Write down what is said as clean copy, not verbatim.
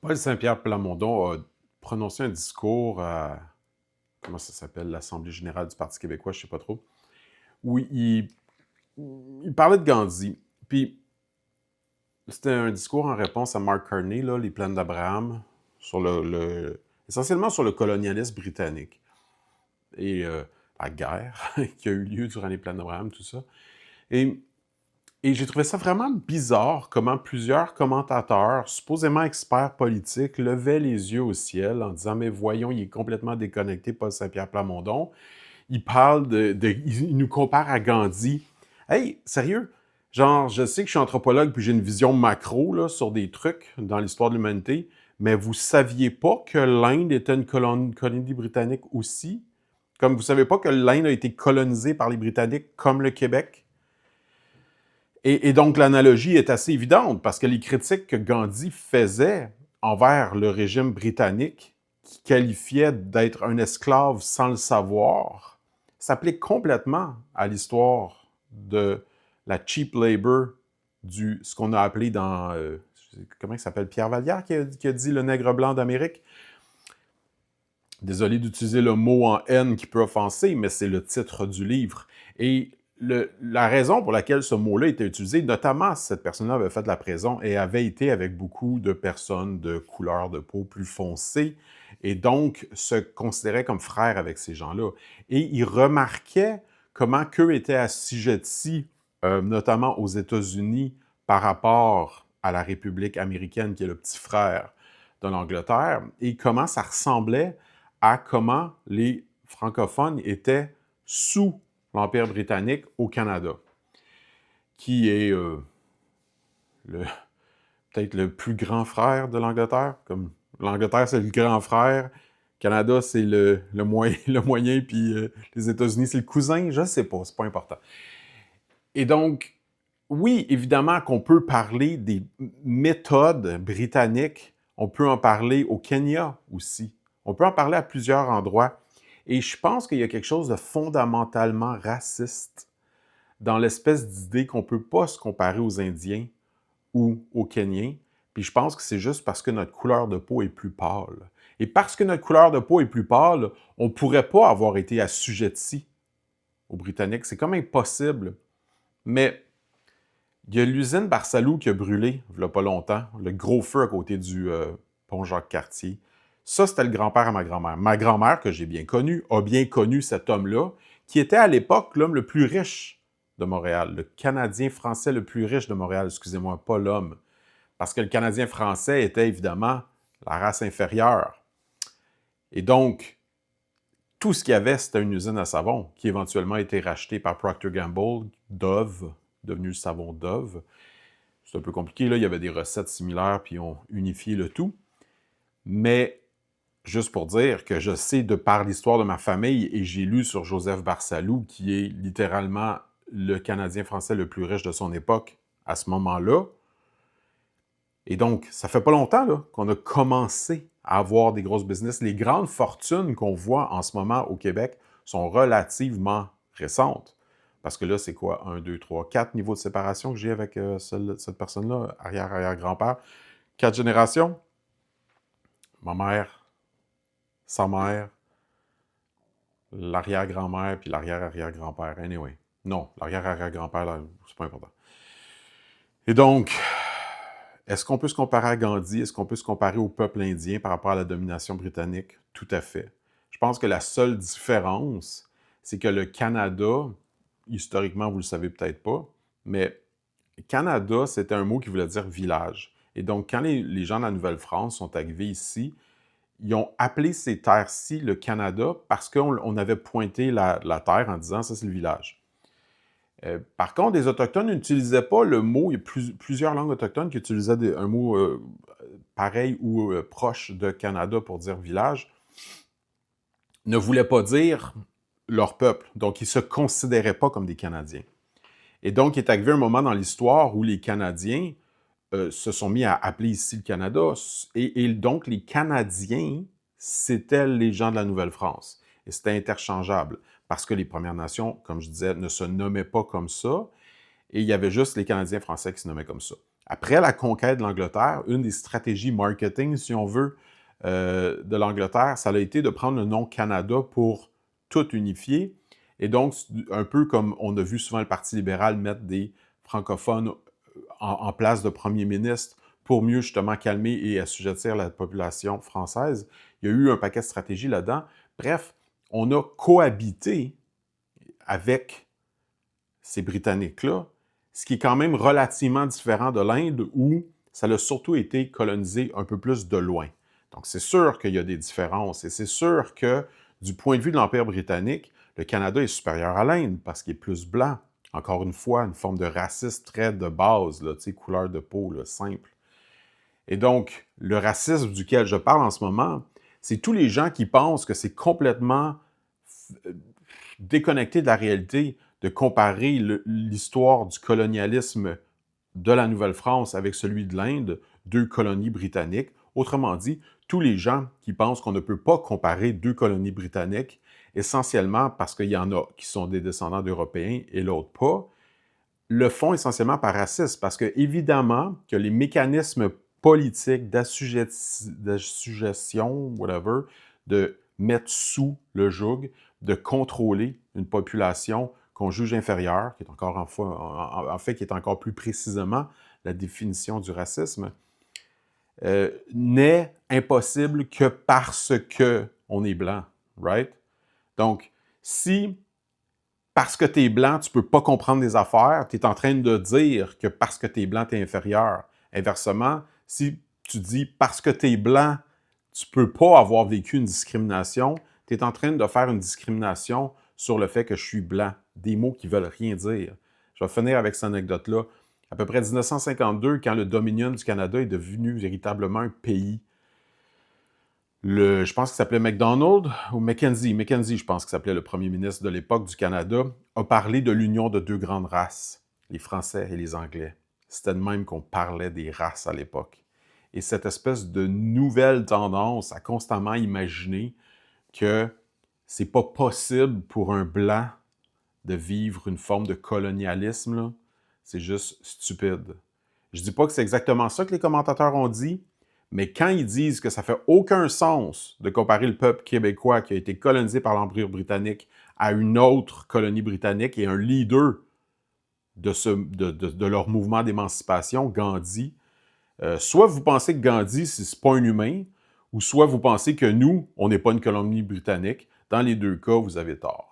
Paul Saint-Pierre Plamondon a prononcé un discours à, comment ça s'appelle, l'Assemblée générale du Parti québécois, je ne sais pas trop, où il parlait de Gandhi. Puis c'était un discours en réponse à Mark Carney, là, les plans d'Abraham, sur essentiellement sur le colonialisme britannique et la guerre qui a eu lieu durant les plans d'Abraham, tout ça. Et Et j'ai trouvé ça vraiment bizarre comment plusieurs commentateurs, supposément experts politiques, levaient les yeux au ciel en disant « Mais voyons, il est complètement déconnecté, Paul Saint-Pierre Plamondon. Il parle il nous compare à Gandhi. Hey, sérieux? Genre, je sais que je suis anthropologue puis j'ai une vision macro là, sur des trucs dans l'histoire de l'humanité, mais vous saviez pas que l'Inde était une colonie britannique aussi? Comme vous savez pas que l'Inde a été colonisée par les Britanniques comme le Québec? Et donc, l'analogie est assez évidente parce que les critiques que Gandhi faisait envers le régime britannique, qui qualifiait d'être un esclave sans le savoir, s'applique complètement à l'histoire de la cheap labor, ce qu'on a appelé dans... comment il s'appelle? Pierre Vallière qui a dit le nègre blanc d'Amérique. Désolé d'utiliser le mot en haine qui peut offenser, mais c'est le titre du livre. Et la raison pour laquelle ce mot-là était utilisé, notamment si cette personne-là avait fait de la prison et avait été avec beaucoup de personnes de couleur de peau plus foncée, et donc se considérait comme frère avec ces gens-là. Et il remarquait comment qu'eux étaient assujettis, notamment aux États-Unis, par rapport à la République américaine, qui est le petit frère de l'Angleterre, et comment ça ressemblait à comment les francophones étaient sous l'Empire britannique au Canada, qui est peut-être le plus grand frère de l'Angleterre. Comme l'Angleterre, c'est le grand frère, le Canada, c'est le moyen, puis les États-Unis, c'est le cousin, je ne sais pas, c'est pas important. Et donc, oui, évidemment qu'on peut parler des méthodes britanniques, on peut en parler au Kenya aussi, on peut en parler à plusieurs endroits. Et je pense qu'il y a quelque chose de fondamentalement raciste dans l'espèce d'idée qu'on ne peut pas se comparer aux Indiens ou aux Kenyans. Puis je pense que c'est juste parce que notre couleur de peau est plus pâle. Et parce que notre couleur de peau est plus pâle, on ne pourrait pas avoir été assujetti aux Britanniques. C'est comme impossible. Mais il y a l'usine Barsalou qui a brûlé, il n'y a pas longtemps, le gros feu à côté du pont Jacques-Cartier. Ça, c'était le grand-père à ma grand-mère. Ma grand-mère, que j'ai bien connue, a bien connu cet homme-là, qui était à l'époque l'homme le plus riche de Montréal, le Canadien français le plus riche de Montréal, excusez-moi, pas l'homme. Parce que le Canadien français était évidemment la race inférieure. Et donc, tout ce qu'il y avait, c'était une usine à savon qui éventuellement a été rachetée par Procter Gamble, Dove, devenu le savon Dove. C'est un peu compliqué, là, il y avait des recettes similaires, puis on unifié le tout. Mais juste pour dire que je sais de par l'histoire de ma famille, et j'ai lu sur Joseph Barsalou, qui est littéralement le Canadien français le plus riche de son époque à ce moment-là. Et donc, ça fait pas longtemps là, qu'on a commencé à avoir des grosses business. Les grandes fortunes qu'on voit en ce moment au Québec sont relativement récentes. Parce que là, c'est quoi? 1, 2, 3, 4 niveaux de séparation que j'ai avec cette personne-là, arrière-arrière-grand-père. 4 générations. Ma mère, sa mère, l'arrière-grand-mère, puis l'arrière-arrière-grand-père. Anyway. Non, l'arrière-arrière-grand-père, là, c'est pas important. Et donc, est-ce qu'on peut se comparer à Gandhi? Est-ce qu'on peut se comparer au peuple indien par rapport à la domination britannique? Tout à fait. Je pense que la seule différence, c'est que le Canada, historiquement, vous ne le savez peut-être pas, mais Canada, c'était un mot qui voulait dire village. Et donc, quand les gens de la Nouvelle-France sont arrivés ici, ils ont appelé ces terres-ci le Canada parce qu'on avait pointé la terre en disant « ça, c'est le village ». Par contre, les Autochtones n'utilisaient pas le mot, il y a plusieurs langues autochtones qui utilisaient un mot pareil ou proche de Canada pour dire village, ne voulaient pas dire leur peuple. Donc, ils ne se considéraient pas comme des Canadiens. Et donc, il est arrivé un moment dans l'histoire où les Canadiens se sont mis à appeler ici le Canada. Et donc, les Canadiens, c'était les gens de la Nouvelle-France. Et c'était interchangeable. Parce que les Premières Nations, comme je disais, ne se nommaient pas comme ça. Et il y avait juste les Canadiens français qui se nommaient comme ça. Après la conquête de l'Angleterre, une des stratégies marketing, si on veut, de l'Angleterre, ça a été de prendre le nom Canada pour tout unifier. Et donc, un peu comme on a vu souvent le Parti libéral mettre des francophones en place de premier ministre pour mieux justement calmer et assujettir la population française. Il y a eu un paquet de stratégies là-dedans. Bref, on a cohabité avec ces Britanniques-là, ce qui est quand même relativement différent de l'Inde où ça a surtout été colonisé un peu plus de loin. Donc, c'est sûr qu'il y a des différences et c'est sûr que du point de vue de l'Empire britannique, le Canada est supérieur à l'Inde parce qu'il est plus blanc. Encore une fois, une forme de racisme très de base, là, couleur de peau, là, simple. Et donc, le racisme duquel je parle en ce moment, c'est tous les gens qui pensent que c'est complètement déconnecté de la réalité de comparer l'histoire du colonialisme de la Nouvelle-France avec celui de l'Inde, deux colonies britanniques. Autrement dit, tous les gens qui pensent qu'on ne peut pas comparer deux colonies britanniques, essentiellement parce qu'il y en a qui sont des descendants d'Européens et l'autre pas, le font essentiellement par racisme, parce que évidemment que les mécanismes politiques d'assujetion, whatever, de mettre sous le joug, de contrôler une population qu'on juge inférieure, qui est encore en fait, qui est encore plus précisément la définition du racisme, n'est impossible que parce que on est blanc, right? Donc, si parce que tu es blanc, tu ne peux pas comprendre des affaires, tu es en train de dire que parce que tu es blanc, tu es inférieur. Inversement, si tu dis parce que tu es blanc, tu ne peux pas avoir vécu une discrimination, tu es en train de faire une discrimination sur le fait que je suis blanc. Des mots qui ne veulent rien dire. Je vais finir avec cette anecdote-là. À peu près 1952, quand le Dominion du Canada est devenu véritablement un pays, je pense qu'il s'appelait MacDonald ou Mackenzie, je pense qu'il s'appelait le premier ministre de l'époque du Canada, a parlé de l'union de deux grandes races, les Français et les Anglais. C'était de même qu'on parlait des races à l'époque. Et cette espèce de nouvelle tendance à constamment imaginer que c'est pas possible pour un blanc de vivre une forme de colonialisme, là, c'est juste stupide. Je dis pas que c'est exactement ça que les commentateurs ont dit, mais quand ils disent que ça fait aucun sens de comparer le peuple québécois qui a été colonisé par l'Empire britannique à une autre colonie britannique et un leader de leur mouvement d'émancipation, Gandhi, soit vous pensez que Gandhi, c'est pas un humain, ou soit vous pensez que nous, on n'est pas une colonie britannique. Dans les deux cas, vous avez tort.